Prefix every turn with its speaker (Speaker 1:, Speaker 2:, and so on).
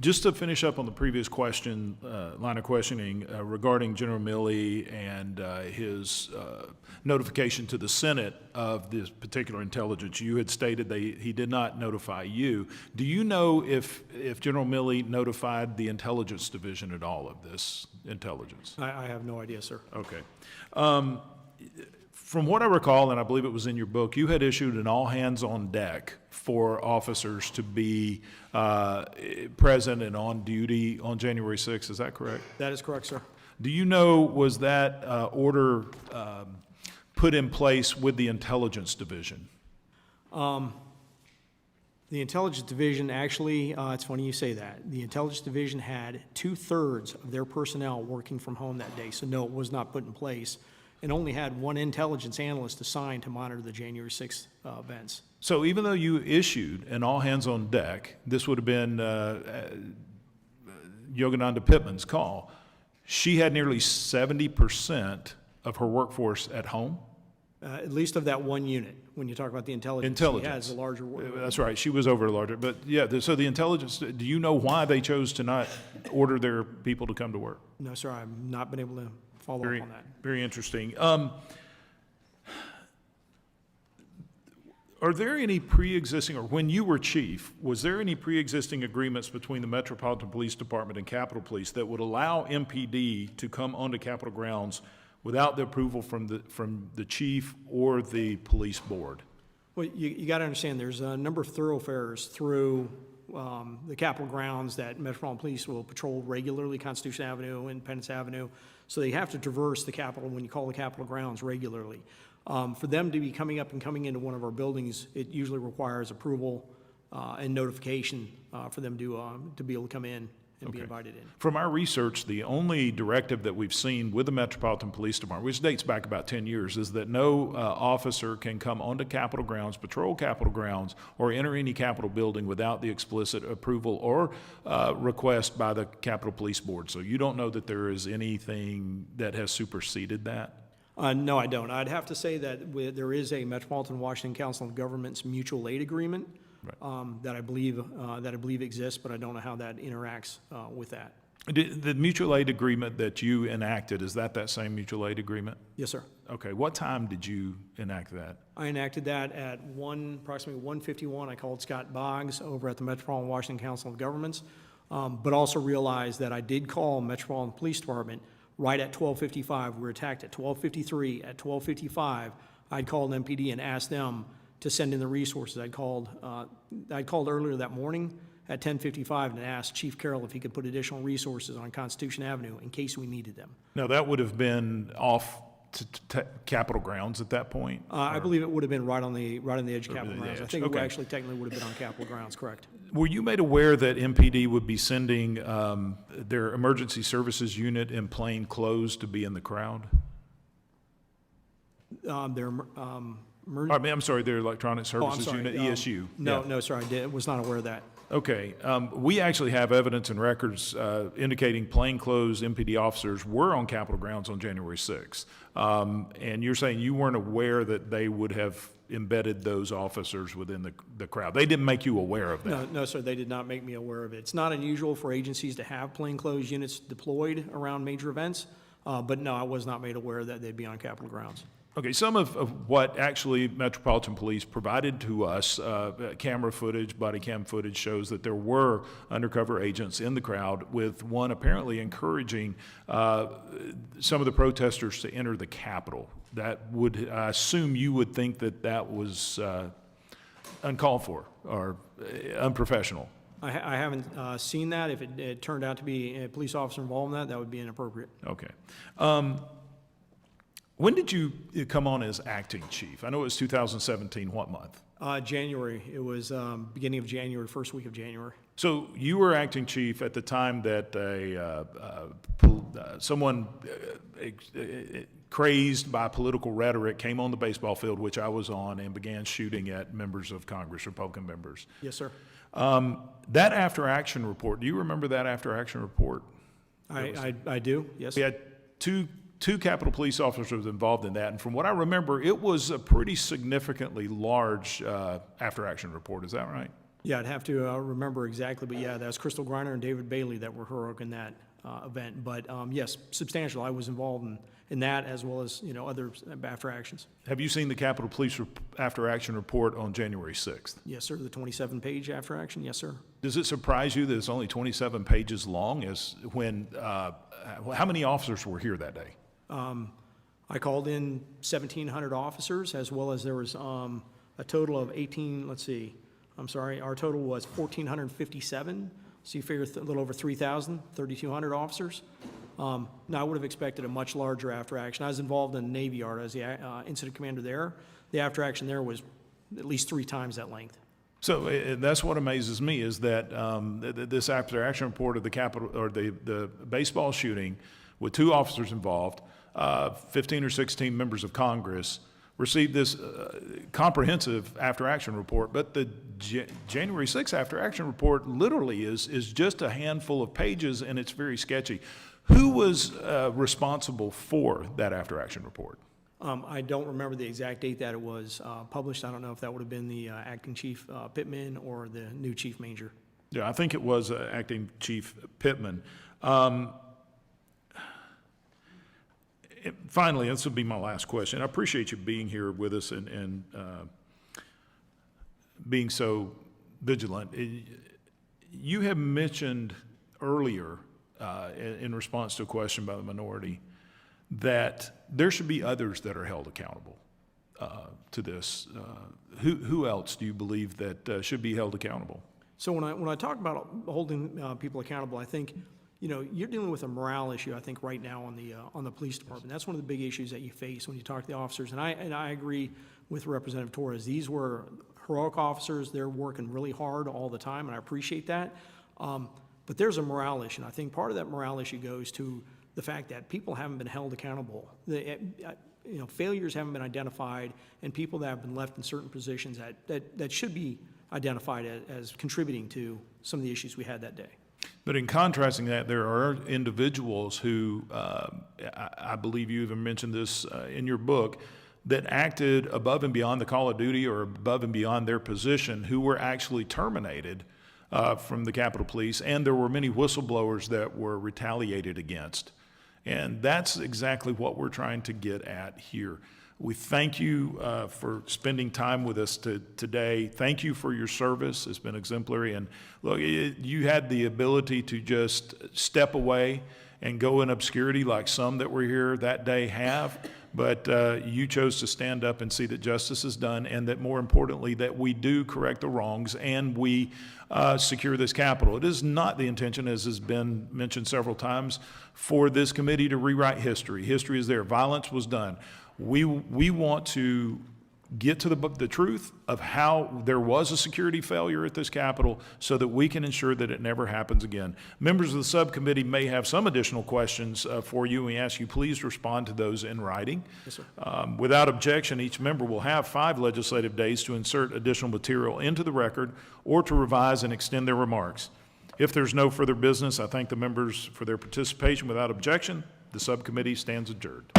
Speaker 1: Just to finish up on the previous question, line of questioning regarding General Milley and his notification to the Senate of this particular intelligence, you had stated he did not notify you. Do you know if General Milley notified the Intelligence Division at all of this intelligence?
Speaker 2: I have no idea, sir.
Speaker 1: Okay. From what I recall, and I believe it was in your book, you had issued an all-hands-on-deck for officers to be present and on duty on January 6th. Is that correct?
Speaker 2: That is correct, sir.
Speaker 1: Do you know, was that order put in place with the Intelligence Division?
Speaker 2: The Intelligence Division, actually, it's funny you say that. The Intelligence Division had 2/3 of their personnel working from home that day, so no, it was not put in place, and only had one intelligence analyst assigned to monitor the January 6th events.
Speaker 1: So even though you issued an all-hands-on-deck, this would have been Yogananda Pittman's call, she had nearly 70% of her workforce at home?
Speaker 2: At least of that one unit, when you talk about the intelligence. She has a larger
Speaker 1: That's right, she was over a larger, but yeah, so the intelligence, do you know why they chose to not order their people to come to work?
Speaker 2: No, sir, I've not been able to follow up on that.
Speaker 1: Very interesting. Are there any pre-existing, or when you were chief, was there any pre-existing agreements between the Metropolitan Police Department and Capitol Police that would allow MPD to come onto Capitol grounds without the approval from the chief or the police board?
Speaker 2: Well, you got to understand, there's a number of thoroughfares through the Capitol grounds that Metropolitan Police will patrol regularly, Constitution Avenue, Independence Avenue. So they have to traverse the Capitol when you call the Capitol grounds regularly. For them to be coming up and coming into one of our buildings, it usually requires approval and notification for them to be able to come in and be invited in.
Speaker 1: From our research, the only directive that we've seen with the Metropolitan Police Department, which dates back about 10 years, is that no officer can come onto Capitol grounds, patrol Capitol grounds, or enter any Capitol building without the explicit approval or request by the Capitol Police Board. So you don't know that there is anything that has superseded that?
Speaker 2: No, I don't. I'd have to say that there is a Metropolitan Washington Council of Governments mutual aid agreement that I believe exists, but I don't know how that interacts with that.
Speaker 1: The mutual aid agreement that you enacted, is that same mutual aid agreement?
Speaker 2: Yes, sir.
Speaker 1: Okay. What time did you enact that?
Speaker 2: I enacted that at approximately 1:51. I called Scott Boggs over at the Metropolitan Washington Council of Governments, but also realized that I did call Metropolitan Police Department right at 12:55. We were attacked at 12:53. At 12:55, I'd called MPD and asked them to send in the resources. I'd called earlier that morning at 10:55 and asked Chief Carroll if he could put additional resources on Constitution Avenue in case we needed them.
Speaker 1: Now, that would have been off to Capitol grounds at that point?
Speaker 2: I believe it would have been right on the edge of Capitol grounds.
Speaker 1: Edge.
Speaker 2: I think it actually technically would have been on Capitol grounds, correct.
Speaker 1: Were you made aware that MPD would be sending their emergency services unit in plain clothes to be in the crowd? I'm sorry, their electronic services unit, ESU.
Speaker 2: No, sir, I was not aware of that.
Speaker 1: Okay. We actually have evidence and records indicating plainclothes MPD officers were on Capitol grounds on January 6th. And you're saying you weren't aware that they would have embedded those officers within the crowd. They didn't make you aware of that?
Speaker 2: No, sir, they did not make me aware of it. It's not unusual for agencies to have plainclothes units deployed around major events, but no, I was not made aware that they'd be on Capitol grounds.
Speaker 1: Okay, some of what actually Metropolitan Police provided to us, camera footage, body cam footage, shows that there were undercover agents in the crowd, with one apparently encouraging some of the protesters to enter the Capitol. That would, I assume you would think that was uncalled for or unprofessional.
Speaker 2: I haven't seen that. If it turned out to be a police officer involved in that would be inappropriate.
Speaker 1: Okay. When did you come on as acting chief? I know it was 2017. What month?
Speaker 2: January. It was beginning of January, first week of January.
Speaker 1: So you were acting chief at the time that someone crazed by political rhetoric came on the baseball field, which I was on, and began shooting at members of Congress, Republican members.
Speaker 2: Yes, sir.
Speaker 1: That after-action report, do you remember that after-action report?
Speaker 2: I do, yes.
Speaker 1: We had two Capitol Police officers involved in that, and from what I remember, it was a pretty significantly large after-action report. Is that right?
Speaker 2: Yeah, I'd have to remember exactly, but yeah, that's Crystal Griner and David Bailey that were heroic in that event. But yes, substantial. I was involved in that as well as, other after actions.
Speaker 1: Have you seen the Capitol Police after-action report on January 6th?
Speaker 2: Yes, sir. The 27-page after action. Yes, sir.
Speaker 1: Does it surprise you that it's only 27 pages long? How many officers were here that day?
Speaker 2: I called in 1,700 officers, as well as there was a total of 18, our total was 1,457. So you figure a little over 3,000, 3,200 officers. Now, I would have expected a much larger after action. I was involved in the Navy Yard as the incident commander there. The after action there was at least 3 times that length.
Speaker 1: So that's what amazes me is that this after action report of the Capitol or the baseball shooting with 2 officers involved, 15 or 16 members of Congress received this comprehensive after action report, but the January 6th after action report literally is just a handful of pages, and it's very sketchy. Who was responsible for that after action report?
Speaker 2: I don't remember the exact date that it was published. I don't know if that would have been the acting chief Pittman or the new chief Manger.
Speaker 1: Yeah, I think it was acting chief Pittman. Finally, this will be my last question. I appreciate you being here with us and being so vigilant. You have mentioned earlier, in response to a question by the minority, that there should be others that are held accountable to this. Who else do you believe that should be held accountable?
Speaker 2: So when I talk about holding people accountable, I think you're dealing with a morale issue, I think, right now on the police department. That's one of the big issues that you face when you talk to the officers. And I agree with Representative Torres. These were heroic officers. They're working really hard all the time, and I appreciate that. But there's a morale issue. And I think part of that morale issue goes to the fact that people haven't been held accountable. Failures haven't been identified, and people that have been left in certain positions that should be identified as contributing to some of the issues we had that day.
Speaker 1: But in contrasting that, there are individuals who, I believe you even mentioned this in your book, that acted above and beyond the call of duty or above and beyond their position, who were actually terminated from the Capitol Police, and there were many whistleblowers that were retaliated against. And that's exactly what we're trying to get at here. We thank you for spending time with us today. Thank you for your service. It's been exemplary. And look, you had the ability to just step away and go in obscurity like some that were here that day have. But you chose to stand up and see that justice is done, and that more importantly, that we do correct the wrongs and we secure this Capitol. It is not the intention, as has been mentioned several times, for this committee to rewrite history. History is there. Violence was done. We want to get to the truth of how there was a security failure at this Capitol so that we can ensure that it never happens again. Members of the subcommittee may have some additional questions for you, and we ask you please respond to those in writing.
Speaker 2: Yes, sir.
Speaker 1: Without objection, each member will have 5 legislative days to insert additional material into the record or to revise and extend their remarks. If there's no further business, I thank the members for their participation. Without objection, the subcommittee stands adjourned.